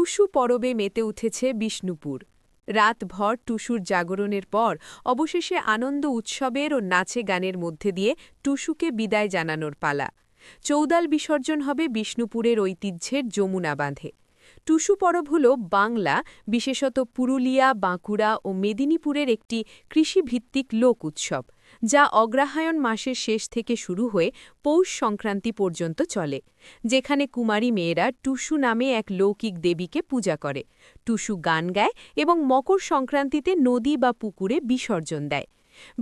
টুসু পরবে মেতে উঠেছে বিষ্ণুপুর। রাতভর টুসুর জাগরণের পর অবশেষে আনন্দ উৎসবের ও নাচে গানের মধ্যে দিয়ে টুসুকে বিদায় জানানোর পালা। চৌদাল বিসর্জন হবে বিষ্ণুপুরের ঐতিহ্যের যমুনা বাঁধে। টুসু পরব হল বাংলা, বিশেষত পুরুলিয়া, বাঁকুড়া ও মেদিনীপুরের একটি কৃষিভিত্তিক লোক উৎসব, যা অগ্রহায়ণ মাসের শেষ থেকে শুরু হয়ে পৌষ সংক্রান্তি পর্যন্ত চলে, যেখানে কুমারী মেয়েরা টুসু নামে এক লৌকিক দেবীকে পূজা করে, টুসু গান গায় এবং মকর সংক্রান্তিতে নদী বা পুকুরে বিসর্জন দেয়।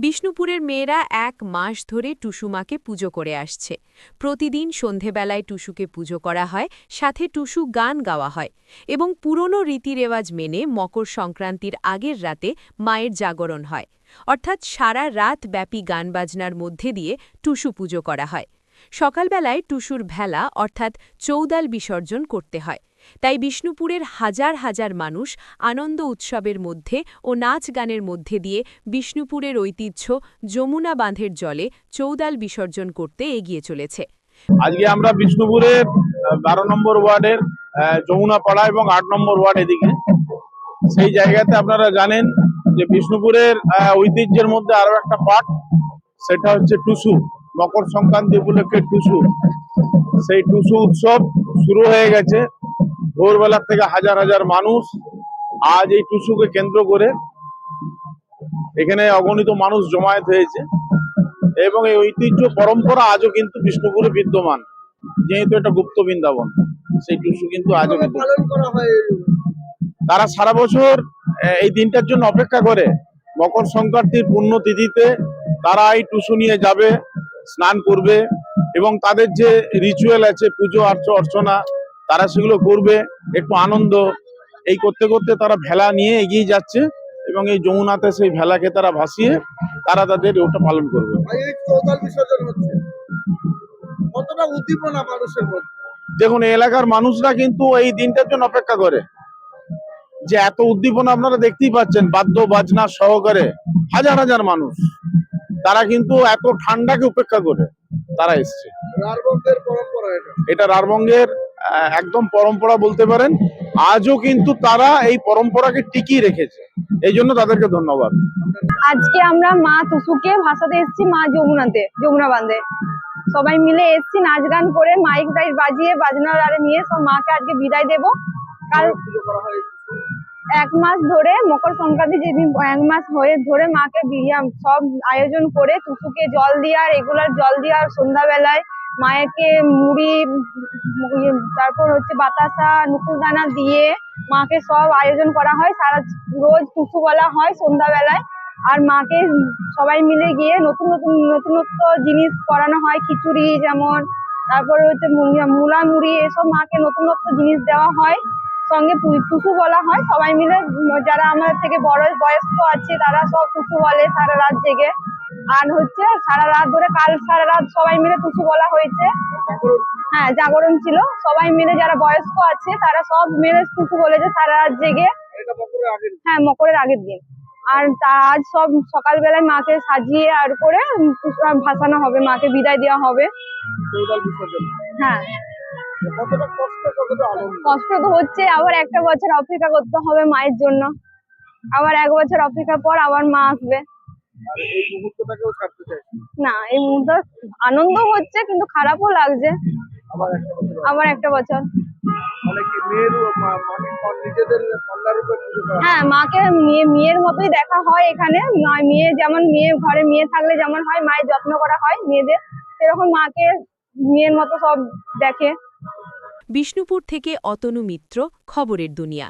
বিষ্ণুপুরের মেয়েরা ১ মাস ধরে টুসুমাকে পুজো করে আসছে। প্রতিদিন সন্ধেবেলায় টুসুকে পুজো করা হয়, সাথে টুসু গান গাওয়া হয় এবং পুরনো রীতিরেওয়াজ মেনে মকর সংক্রান্তির আগের রাতে মায়ের জাগরণ হয়, অর্থাৎ সারা রাত ব্যাপী গানবাজনার মধ্যে দিয়ে টুসু পুজো করা হয়। সকালবেলায় টুসুর ভেলা অর্থাৎ চৌদাল বিসর্জন করতে হয়। তাই বিষ্ণুপুরের হাজার হাজার মানুষ আনন্দ উৎসবের মধ্যে ও নাচ গানের মধ্যে দিয়ে বিষ্ণুপুরের ঐতিহ্য যমুনা বাঁধের জলে চৌদাল বিসর্জন করতে এগিয়ে চলেছে। আজকে আমরা বিষ্ণুপুরের ১২ নম্বর ওয়ার্ডের যমুনা পাড়া এবং ৮ নম্বর ওয়ার্ড এদিকে সেই জায়গাতে আপনারা জানেন যে বিষ্ণুপুরের ঐতিহ্যের মধ্যে আরো একটা পার্ট, সেটা হচ্ছে টুসু। মকর সংক্রান্তি উপলক্ষে টুসু, সেই টুসু উৎসব শুরু হয়ে গেছে। ভোরবেলা থেকে হাজার হাজার মানুষ আজ এই টুসুকে কেন্দ্র করে এখানে অগণিত মানুষ জমায়েত হয়েছে এবং এই ঐতিহ্য পরম্পরা আজও কিন্তু বিষ্ণুপুরে বিদ্যমান। যেহেতু এটা গুপ্ত বৃন্দাবন, সেই টুসু কিন্তু আজও পালন করা হয়। তারা সারা বছর এই দিনটার জন্য অপেক্ষা করে। মকর সংক্রান্তির পুণ্য তিথিতে তারা এই টুসু নিয়ে যাবে, স্নান করবে এবং তাদের যে রিচুয়াল আছে, পুজো অর্চনা, তারা সেগুলো করবে। একটু আনন্দ এই করতে করতে তারা ভেলা নিয়ে এগিয়ে যাচ্ছে এবং এই যমুনাতে সেই ভেলাকে তারা ভাসিয়ে তারা তাদের ওটা পালন করবে। কতটা উদ্দীপনা মানুষের মধ্যে! দেখুন, এলাকার মানুষরা কিন্তু এই দিনটার জন্য অপেক্ষা করে। যে এত উদ্দীপনা আপনারা দেখতেই পাচ্ছেন, বাদ্য বাজনা সহকারে হাজার হাজার মানুষ, তারা কিন্তু এত ঠান্ডাকে উপেক্ষা করে তারা এসছে। রারবঙ্গের পরম্পরা এটা রারবঙ্গের একদম পরম্পরা বলতে পারেন। আজও কিন্তু তারা এই পরম্পরাকে টিকিয়ে রেখেছে, এই জন্য তাদেরকে ধন্যবাদ। আজকে আমরা মা টুসুকে ভাসাতে এসেছি মা যমুনা বাঁধে। সবাই মিলে এসেছি নাচ গান করে, মাইক টাইক বাজিয়ে বাজনার আরে নিয়ে সব মাকে আজকে বিদায় দেবো। কাল 1 মাস ধরে মকর সংক্রান্তি যেদিন 1 মাস হয়ে ধরে মাকে সব আয়োজন করে টুসুকে জল দেওয়ার, রেগুলার জল দেওয়ার, সন্ধ্যাবেলায় মায়েরকে মুড়ি, তারপর হচ্ছে বাতাসা, নুকুলদানা দিয়ে মাকে সব আয়োজন করা হয়। সারা রোজ টুসু বলা হয় সন্ধ্যাবেলায়। আর মাকে সবাই মিলে গিয়ে নতুনত্ব জিনিস করানো হয়, খিচুড়ি যেমন, তারপরে হচ্ছে মূলা মুড়ি, এসব মাকে নতুনত্ব জিনিস দেওয়া হয়। সঙ্গে টুসু বলা হয় সবাই মিলে, যারা আমাদের থেকে বয়স্ক আছে তারা সব টুসু বলে সারা রাত জেগে। আর হচ্ছে সারা রাত ধরে, কাল সারা রাত সবাই মিলে টুসু বলা হয়েছে। হ্যাঁ, জাগরণ ছিল। সবাই মিলে যারা বয়স্ক আছে তারা সব মিলে টুসু বলেছে সারা রাত জেগে। হ্যাঁ, মকরের আগের দিন। আর আজ সব সকালবেলায় মাকে সাজিয়ে আর করে ভাসানো হবে, মাকে বিদায় দেওয়া হবে। হ্যাঁ, কষ্ট তো হচ্ছে। আবার একটা বছর অপেক্ষা করতে হবে মায়ের জন্য। আবার 1 বছর অপেক্ষা পর আবার মা আসবে। না, এই মুহূর্তে আনন্দ হচ্ছে কিন্তু খারাপও লাগছে। আবার একটা বছর। হ্যাঁ, মাকে মেয়ের মতোই দেখা হয় এখানে। মেয়ে যেমন, ঘরে মেয়ে থাকলে যেমন হয়, মায়ের যত্ন করা হয় মেয়েদের, সেরকম মাকে মেয়ের মতো সব দেখে। বিষ্ণুপুর থেকে অতনু মিত্র, খবরের দুনিয়া।